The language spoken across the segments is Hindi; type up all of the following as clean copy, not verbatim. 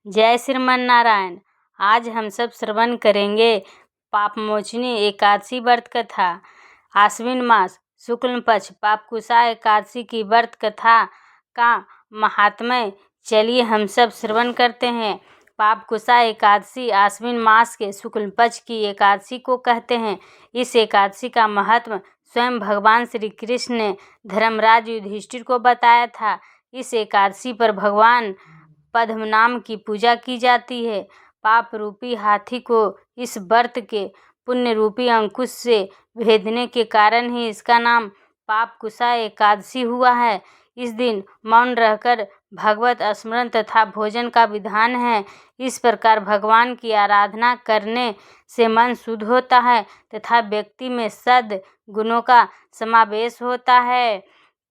जय श्रीमन नारायण। आज हम सब श्रवण करेंगे पापमोचनी एकादशी व्रत कथा। आश्विन मास शुक्ल पक्ष पापकुशा एकादशी की व्रत कथा का महात्म्य चलिए हम सब श्रवण करते हैं। पापकुशा एकादशी आश्विन मास के शुक्ल पक्ष की एकादशी को कहते हैं। इस एकादशी का महत्व स्वयं भगवान श्री कृष्ण ने धर्मराज युधिष्ठिर को बताया था। इस एकादशी पर भगवान पद्मनाम की पूजा की जाती है। पाप रूपी हाथी को इस व्रत के पुण्य रूपी अंकुश से भेदने के कारण ही इसका नाम पापकुशा एकादशी हुआ है। इस दिन मौन रहकर भगवत स्मरण तथा भोजन का विधान है। इस प्रकार भगवान की आराधना करने से मन शुद्ध होता है तथा व्यक्ति में सद गुणों का समावेश होता है।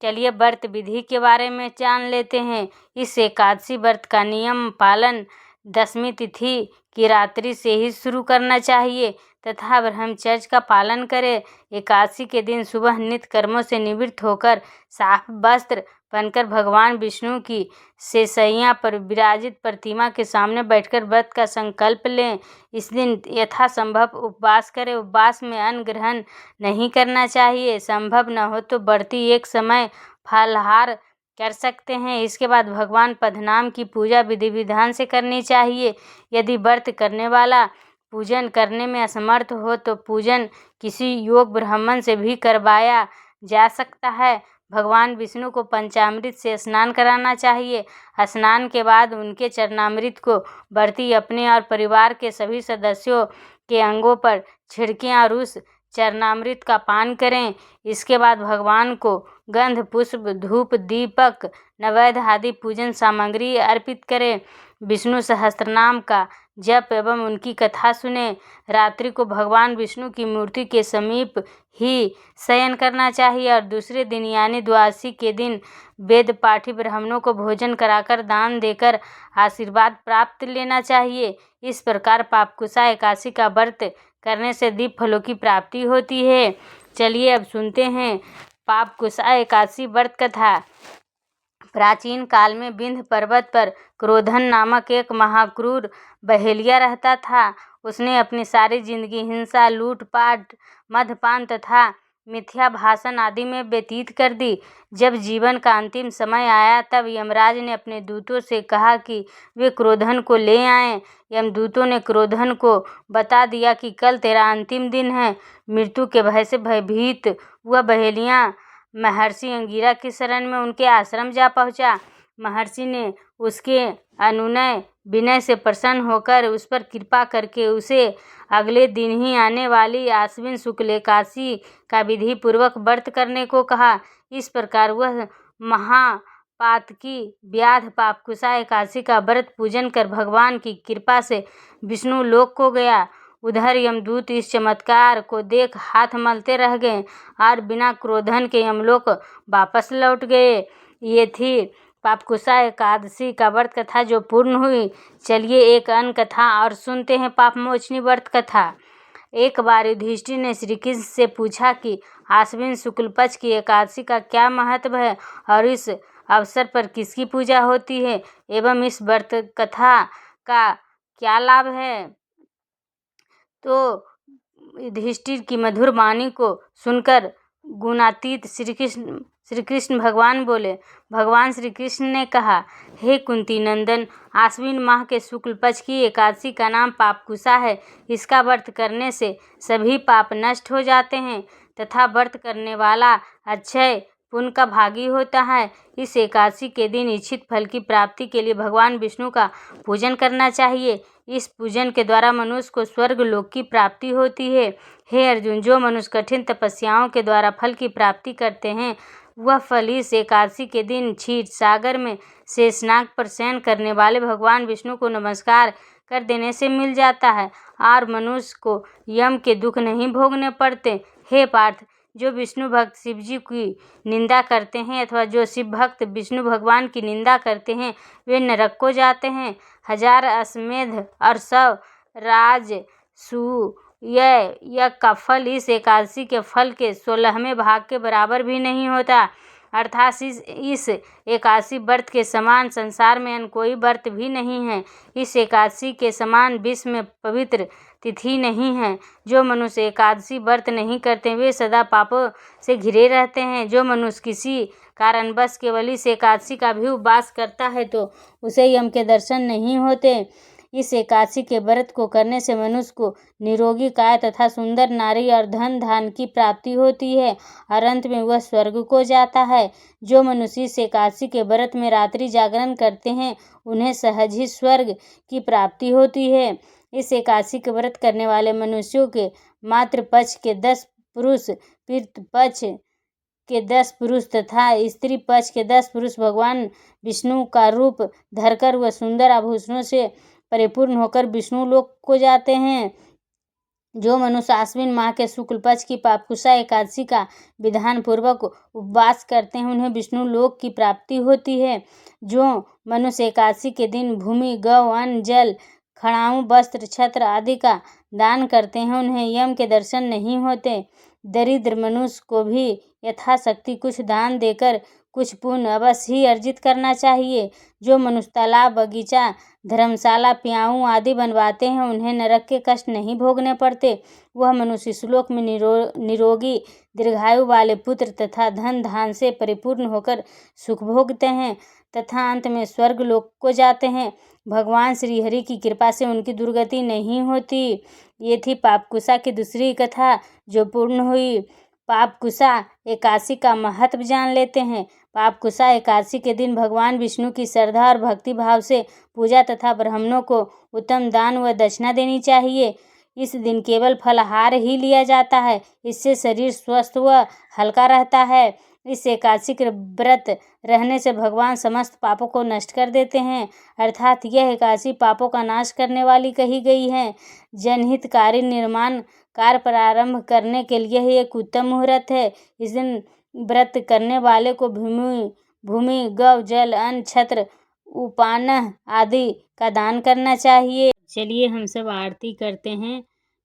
चलिए व्रत विधि के बारे में जान लेते हैं। इस एकादशी व्रत का नियम पालन दशमी तिथि की रात्रि से ही शुरू करना चाहिए तथा ब्रह्मचर्य का पालन करें। एकादशी के दिन सुबह नित्य कर्मों से निवृत्त होकर साफ वस्त्र पहनकर भगवान विष्णु की शेषैया पर विराजित प्रतिमा के सामने बैठकर व्रत का संकल्प लें। इस दिन यथासंभव उपवास करें। उपवास में अन्न ग्रहण नहीं करना चाहिए। संभव न हो तो बढ़ती एक समय फलाहार कर सकते हैं। इसके बाद भगवान पद्मनाम की पूजा विधि विधान से करनी चाहिए। यदि व्रत करने वाला पूजन करने में असमर्थ हो तो पूजन किसी योग ब्राह्मण से भी करवाया जा सकता है। भगवान विष्णु को पंचामृत से स्नान कराना चाहिए। स्नान के बाद उनके चरणामृत को व्रती अपने और परिवार के सभी सदस्यों के अंगों पर छिड़कें और उस चरणामृत का पान करें। इसके बाद भगवान को गंध पुष्प धूप दीपक नैवेद्य आदि पूजन सामग्री अर्पित करें। विष्णु सहस्त्रनाम का जप एवं उनकी कथा सुने। रात्रि को भगवान विष्णु की मूर्ति के समीप ही शयन करना चाहिए और दूसरे दिन यानी द्वादशी के दिन वेद पाठी ब्राह्मणों को भोजन कराकर दान देकर आशीर्वाद प्राप्त लेना चाहिए। इस प्रकार पापकुशा एकादशी का व्रत करने से दिव्य फलों की प्राप्ति होती है। चलिए अब सुनते हैं पापकुशा एकादशी व्रत कथा। प्राचीन काल में विंध्य पर्वत पर क्रोधन नामक एक महाक्रूर बहेलिया रहता था। उसने अपनी सारी जिंदगी हिंसा लूटपाट मद्यपान तथा मिथ्या भाषण आदि में व्यतीत कर दी। जब जीवन का अंतिम समय आया तब यमराज ने अपने दूतों से कहा कि वे क्रोधन को ले आएं। यमदूतों ने क्रोधन को बता दिया कि कल तेरा अंतिम दिन है। मृत्यु के भय से भयभीत वह बहेलिया महर्षि अंगिरा की शरण में उनके आश्रम जा पहुंचा। महर्षि ने उसके अनुनय विनय से प्रसन्न होकर उस पर कृपा करके उसे अगले दिन ही आने वाली आश्विन शुक्ल एकादशी का विधि पूर्वक व्रत करने को कहा। इस प्रकार वह महापातकी व्याध पापकुशा एकादशी का व्रत पूजन कर भगवान की कृपा से विष्णु लोक को गया। उधर यमदूत इस चमत्कार को देख हाथ मलते रह गए और बिना क्रोधन के यमलोक वापस लौट गए। ये थी पापकुशा एकादशी का व्रत कथा जो पूर्ण हुई। चलिए एक अन्य कथा और सुनते हैं पापमोचनी व्रत कथा। एक बार युधिष्ठिर ने श्री कृष्ण से पूछा कि आश्विन शुक्ल पक्ष की एकादशी का क्या महत्व है और इस अवसर पर किसकी पूजा होती है एवं इस व्रत कथा का क्या लाभ है। तो युधिष्ठिर की मधुर वाणी को सुनकर गुणातीत श्री कृष्ण भगवान बोले। भगवान श्री कृष्ण ने कहा, हे कुंती नंदन, आश्विन माह के शुक्ल पक्ष की एकादशी का नाम पापकुशा है। इसका व्रत करने से सभी पाप नष्ट हो जाते हैं तथा व्रत करने वाला अक्षय पुण्य का भागी होता है। इस एकादशी के दिन इच्छित फल की प्राप्ति के लिए भगवान विष्णु का पूजन करना चाहिए। इस पूजन के द्वारा मनुष्य को स्वर्ग लोक की प्राप्ति होती है। हे अर्जुन, जो मनुष्य कठिन तपस्याओं के द्वारा फल की प्राप्ति करते हैं वह फल इस एकादशी के दिन क्षीर सागर में शेषनाग पर शयन करने वाले भगवान विष्णु को नमस्कार कर देने से मिल जाता है और मनुष्य को यम के दुख नहीं भोगने पड़ते। हे पार्थ, जो विष्णु भक्त शिव जी की निंदा करते हैं अथवा जो शिव भक्त विष्णु भगवान की निंदा करते हैं वे नरक को जाते हैं। 1000 अश्वमेध और 100 राजसूय यज्ञ का फल इस एकादशी के फल के 16वें भाग के बराबर भी नहीं होता। अर्थात इस एकादशी व्रत के समान संसार में अन्य कोई व्रत भी नहीं है। इस एकादशी के समान विश्व में पवित्र तिथि नहीं है। जो मनुष्य एकादशी व्रत नहीं करते वे सदा पापों से घिरे रहते हैं। जो मनुष्य किसी कारणवश केवल इस एकादशी का भी उपवास करता है तो उसे यम के दर्शन नहीं होते। इस एकादशी के व्रत को करने से मनुष्य को निरोगी काया तथा सुंदर नारी और धन धान की प्राप्ति होती है और अंत में वह स्वर्ग को जाता है। जो मनुष्य इस एकादशी के व्रत में रात्रि जागरण करते हैं उन्हें सहज ही स्वर्ग की प्राप्ति होती है। इस एकादशी के व्रत करने वाले मनुष्यों के मातृ पक्ष के 10 पुरुष, पितृ पक्ष के 10 पुरुष तथा स्त्री पक्ष के 10 पुरुष भगवान विष्णु का रूप धरकर वह सुंदर आभूषणों से परिपूर्ण होकर विष्णु लोक को जाते हैं। जो मनुष्य आश्विन माह के शुक्ल पक्ष की पापकुशा एकादशी का विधान पूर्वक उपवास करते हैं उन्हें विष्णु लोक की प्राप्ति होती है। जो मनुष्य एकादशी के दिन भूमि, गौ, अन्न, जल, खड़ाऊ, वस्त्र, छत्र आदि का दान करते हैं उन्हें यम के दर्शन नहीं होते। दरिद्र मनुष्य को भी यथाशक्ति कुछ दान देकर कुछ पुण्य अवश्य ही अर्जित करना चाहिए। जो मनुष्य तालाब, बगीचा, धर्मशाला, प्याऊ आदि बनवाते हैं उन्हें नरक के कष्ट नहीं भोगने पड़ते। वह मनुष्य इस लोक में निरोगी दीर्घायु वाले पुत्र तथा धन धान से परिपूर्ण होकर सुख भोगते हैं तथा अंत में स्वर्ग लोक को जाते हैं। भगवान श्री हरि की कृपा से उनकी दुर्गति नहीं होती। ये थी पापकुशा की दूसरी कथा जो पूर्ण हुई। पापकुशा एकादशी का महत्व जान लेते हैं। पापकुशा एकादशी के दिन भगवान विष्णु की श्रद्धा और भक्ति भाव से पूजा तथा ब्राह्मणों को उत्तम दान व दक्षिणा देनी चाहिए। इस दिन केवल फलाहार ही लिया जाता है। इससे शरीर स्वस्थ व हल्का रहता है। इस एकादशी के व्रत रहने से भगवान समस्त पापों को नष्ट कर देते हैं। अर्थात यह एकादशी पापों का नाश करने वाली कही गई है। जनहितकारी निर्माण कार्य प्रारंभ करने के लिए ही एक उत्तम मुहूर्त है। इस दिन व्रत करने वाले को भूमि, गौ, जल, अन्न, छत्र, उपान्न आदि का दान करना चाहिए। चलिए हम सब आरती करते हैं।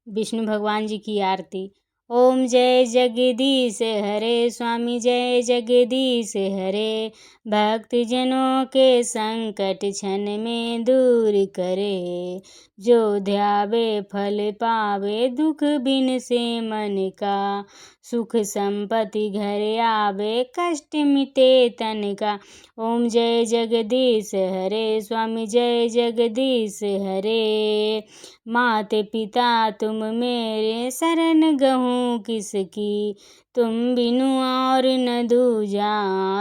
विष्णु भगवान जी की आरती। ओम जय जगदीश हरे स्वामी जय जगदीश हरे। भक्तजनों के संकट क्षण में दूर करे। जो ध्यावे फल पावे दुख बिन से मन का। सुख संपत्ति घर आवे कष्ट मिटे तन का। ओम जय जगदीश हरे स्वामी जय जगदीश हरे। माते पिता तुम मेरे शरण गहूँ किसकी। तुम बिनु और न दूजा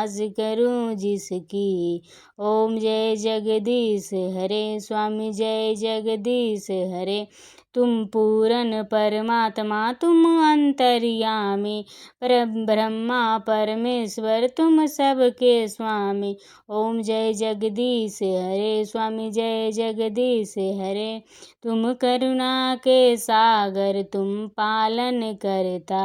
आस करूँ जिसकी। ओम जय जगदीश हरे स्वामी जय जगदीश हरे। तुम पूर्ण परमात्मा तुम अंतर्यामी। ब्रह्मा परमेश्वर तुम सबके स्वामी। ओम जय जगदीश हरे स्वामी जय जगदीश हरे। तुम करुणा के सागर तुम पालन करता।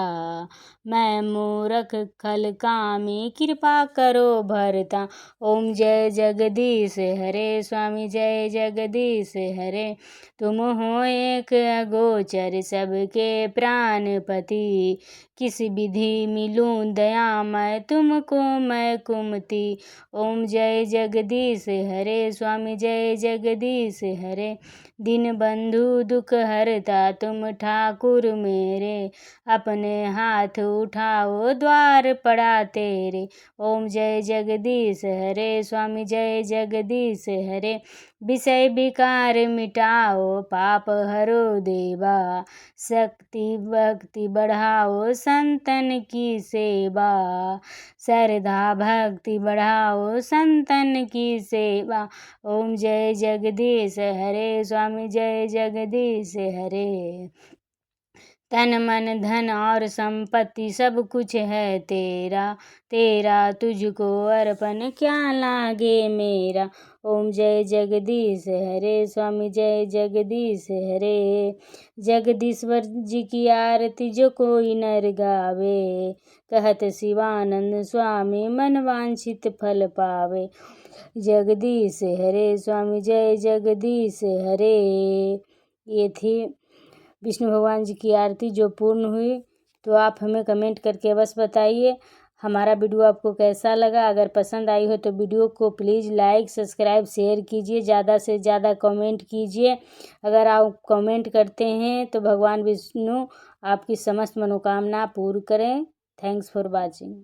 मैं मूर्ख खल कामी कृपा करो भरता। ओम जय जगदीश हरे स्वामी जय जगदीश हरे। तुम हो एक अगोचर सबके प्राणपति। किस विधि मिलूं दया मैं तुमको मैं कुमति। ओम जय जगदीश हरे स्वामी जय जगदीश हरे। दीन बंधु दुख हरता तुम ठाकुर मेरे। अपने हाथ उठाओ द्वार पड़ा तेरे। ओम जय जगदीश हरे स्वामी जय जगदीश हरे। विषय विकार मिटाओ पाप हरो देवा। शक्ति भक्ति बढ़ाओ संतन की सेवा। श्रद्धा भक्ति बढ़ाओ संतन की सेवा। ओम जय जगदीश हरे स्वामी जय जगदीश हरे। तन मन धन और संपत्ति सब कुछ है तेरा। तेरा तुझको अर्पण क्या लागे मेरा। ओम जय जगदीश हरे स्वामी जय जगदीश हरे। जगदीश्वर जी की आरती जो कोई नर गावे। कहत शिवानंद स्वामी मन वांछित फल पावे। जगदीश हरे स्वामी जय जगदीश हरे। ये थी विष्णु भगवान जी की आरती जो पूर्ण हुई। तो आप हमें कमेंट करके बस बताइए। हमारा वीडियो आपको कैसा लगा? अगर पसंद आई हो तो वीडियो को प्लीज़ लाइक सब्सक्राइब शेयर कीजिए, ज़्यादा से ज़्यादा कमेंट कीजिए। अगर आप कमेंट करते हैं तो भगवान विष्णु आपकी समस्त मनोकामना पूर्ण करें। Thanks for watching.